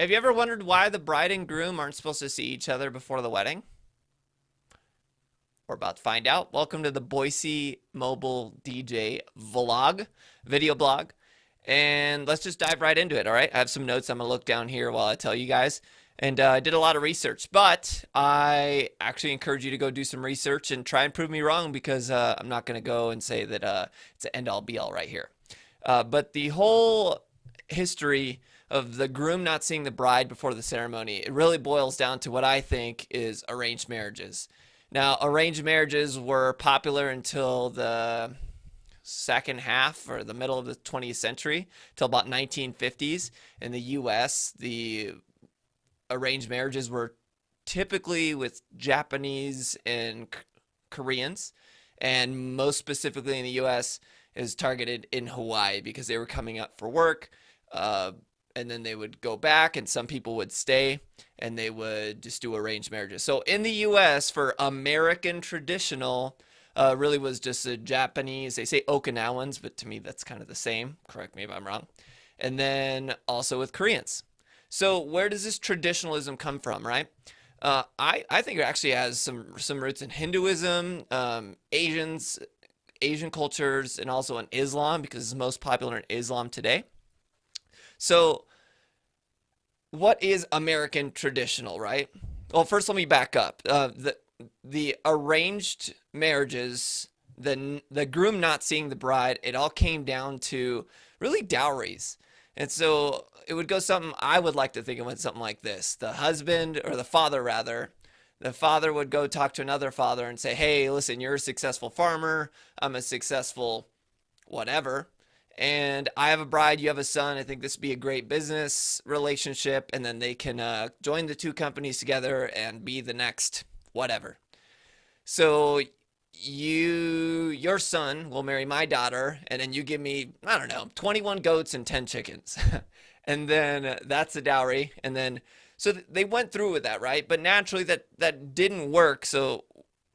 Have you ever wondered why the bride and groom aren't supposed to see each other before the wedding? We're about to find out. Welcome to the Boise Mobile DJ vlog, video blog. And let's just dive right into it, all right? I have some notes I'm going to look down here while I tell you guys. And I did a lot of research, but I actually encourage you to go do some research and try and prove me wrong because I'm not going to go and say that it's an end-all be-all right here. But the whole history of the groom not seeing the bride before the ceremony, it really boils down to what I think is arranged marriages. Now, arranged marriages were popular until the second half or the middle of the 20th century, till about 1950s. In the US, the arranged marriages were typically with Japanese and Koreans, and most specifically in the US is targeted in Hawaii because they were coming up for work. And then they would go back, and some people would stay, and they would just do arranged marriages. So in the U.S., for American traditional, really was just a Japanese. They say Okinawans, but to me that's kind of the same. Correct me if I'm wrong. And then also with Koreans. So where does this traditionalism come from, right? I think it actually has some roots in Hinduism, Asian cultures, and also in Islam because it's most popular in Islam today. So, what is American traditional, right? Well, first let me back up. The arranged marriages, the groom not seeing the bride, it all came down to really dowries. And so it would go something I would like to think of it something like this. The husband, or the father rather, the father would go talk to another father and say, "Hey, listen, you're a successful farmer. I'm a successful whatever. And I have a bride, you have a son. I think this would be a great business relationship." And then they can join the two companies together and be the next whatever. So your son will marry my daughter, and then you give me, I don't know, 21 goats and 10 chickens. And then that's the dowry. And then, so they went through with that, right? But naturally that didn't work. So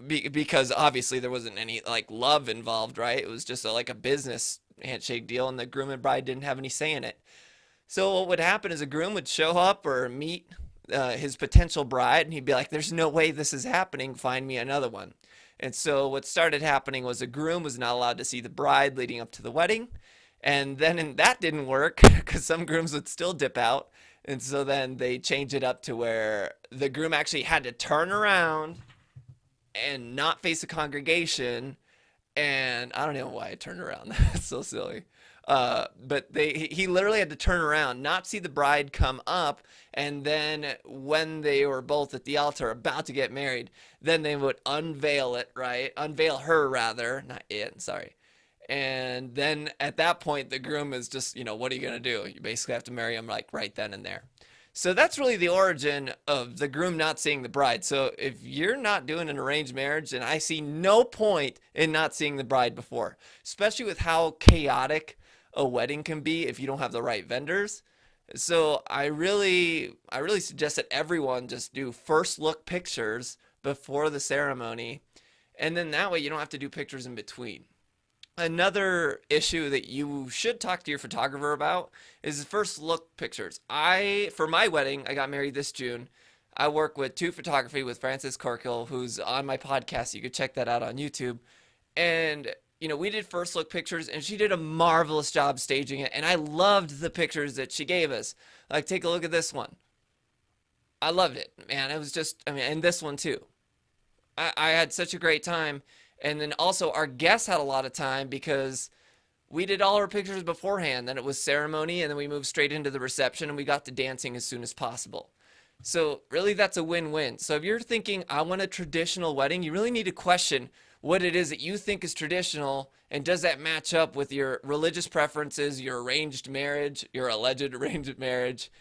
because obviously there wasn't any like love involved, right? It was just like a business handshake deal, and the groom and bride didn't have any say in it. So what would happen is a groom would show up or meet his potential bride, and he'd be like, "There's no way this is happening. Find me another one." And so what started happening was a groom was not allowed to see the bride leading up to the wedding, and then that didn't work because some grooms would still dip out. And so then they changed it up to where the groom actually had to turn around and not face the congregation. And I don't know why I turned around. That's so silly. But he literally had to turn around, not see the bride come up, and then when they were both at the altar about to get married, then they would unveil it, right? Unveil her rather, not it, sorry. And then at that point, the groom is just, what are you gonna do? You basically have to marry him like right then and there. So that's really the origin of the groom not seeing the bride. So if you're not doing an arranged marriage, then I see no point in not seeing the bride before, especially with how chaotic a wedding can be if you don't have the right vendors. So I really suggest that everyone just do first look pictures before the ceremony, and then that way you don't have to do pictures in between. Another issue that you should talk to your photographer about is first look pictures. For my wedding, I got married this June. I work with Two Photography with Francis Corkill, who's on my podcast. You could check that out on YouTube. And, we did first look pictures, and she did a marvelous job staging it. And I loved the pictures that she gave us. Like, take a look at this one. I loved it, man. It was just, and this one too. I had such a great time. And then also our guests had a lot of time because we did all our pictures beforehand. Then it was ceremony, and then we moved straight into the reception, and we got to dancing as soon as possible. So really that's a win-win. So if you're thinking, I want a traditional wedding, you really need to question what it is that you think is traditional, and does that match up with your religious preferences, your arranged marriage, your alleged arranged marriage,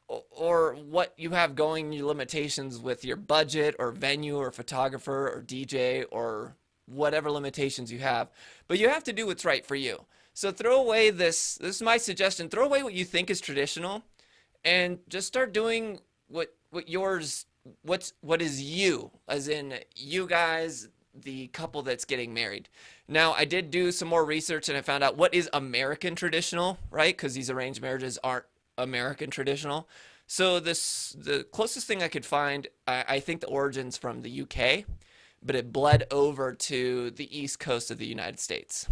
or what you have going, your limitations with your budget or venue or photographer or DJ or whatever limitations you have. But you have to do what's right for you. So throw away this is my suggestion, throw away what you think is traditional and just start doing what is you, as in you guys, the couple that's getting married. Now, I did do some more research, and I found out what is American traditional, right? Because these arranged marriages aren't American traditional. So the closest thing I could find, I think the origin's from the UK, but it bled over to the east coast of the United States.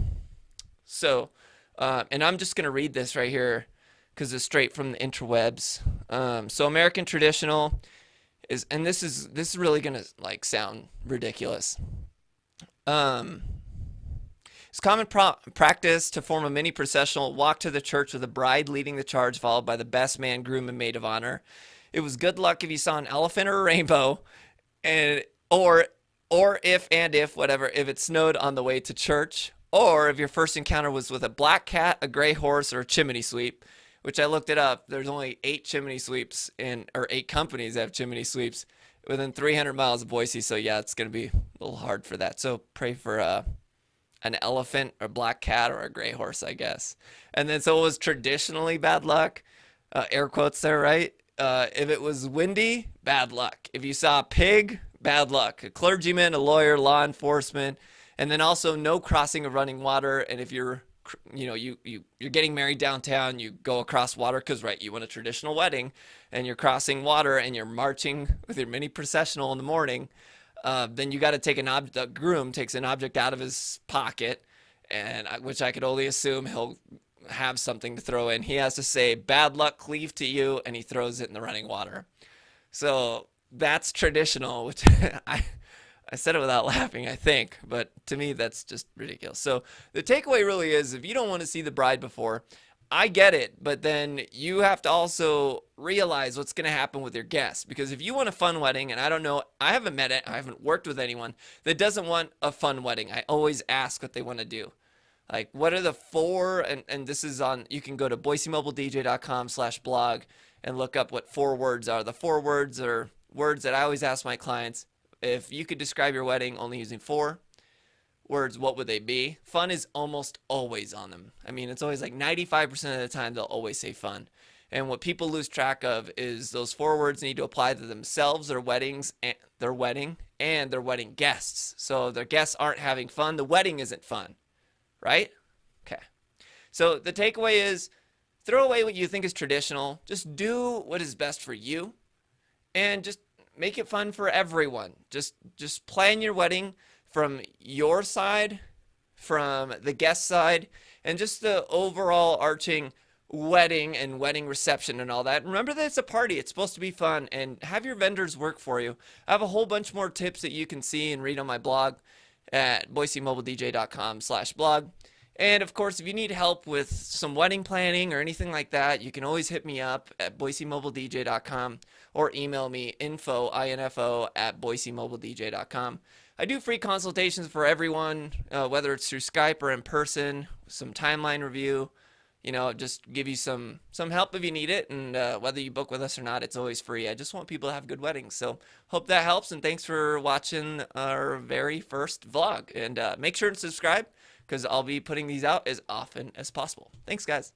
So, and I'm just gonna read this right here because it's straight from the interwebs. So American traditional is, and this is really gonna like sound ridiculous. Um, it's common practice to form a mini processional walk to the church with the bride leading the charge, followed by the best man, groom, and maid of honor. It was good luck if you saw an elephant or a rainbow, and or if whatever if it snowed on the way to church, or if your first encounter was with a black cat, a gray horse, or a chimney sweep. Which I looked it up. There's only 8 chimney sweeps or 8 companies that have chimney sweeps within 300 miles of Boise. So yeah, it's gonna be a little hard for that. So pray for an elephant or black cat or a gray horse, I guess. And then so it was traditionally bad luck, air quotes there, right? If it was windy, bad luck. If you saw a pig, bad luck. A clergyman, a lawyer, law enforcement, and then also no crossing of running water. And if you're, you're getting married downtown, you go across water because, right, you want a traditional wedding, and you're crossing water and you're marching with your mini processional in the morning. Then you got to take an object. The groom takes an object out of his pocket, and which I could only assume he'll have something to throw in. He has to say, "Bad luck cleave to you," and he throws it in the running water. So that's traditional, which I said it without laughing, I think, but to me that's just ridiculous. So the takeaway really is, if you don't want to see the bride before, I get it, but then you have to also realize what's going to happen with your guests. Because if you want a fun wedding, and I don't know, I haven't met it, I haven't worked with anyone that doesn't want a fun wedding. I always ask what they want to do. Like, what are the four, and this is on, you can go to boisemobiledj.com/blog and look up what 4 words are. The 4 words are words that I always ask my clients. If you could describe your wedding only using 4 words, what would they be? Fun is almost always on them. I mean, it's always like 95% of the time they'll always say fun. And what people lose track of is those 4 words need to apply to themselves, their weddings, and their wedding, and their wedding guests. So if their guests aren't having fun, the wedding isn't fun, right? Okay. So the takeaway is, throw away what you think is traditional. Just do what is best for you, and just make it fun for everyone. Just plan your wedding from your side, from the guest side, and just the overall arching wedding and wedding reception and all that. Remember that it's a party. It's supposed to be fun, and have your vendors work for you. I have a whole bunch more tips that you can see and read on my blog at boisemobiledj.com/blog. And of course, if you need help with some wedding planning or anything like that, you can always hit me up at boisemobiledj.com or email me info at boisemobiledj.com. I do free consultations for everyone, whether it's through Skype or in person, some timeline review, just give you some help if you need it. And whether you book with us or not, it's always free. I just want people to have good weddings. So hope that helps. And thanks for watching our very first vlog. And make sure to subscribe, because I'll be putting these out as often as possible. Thanks, guys.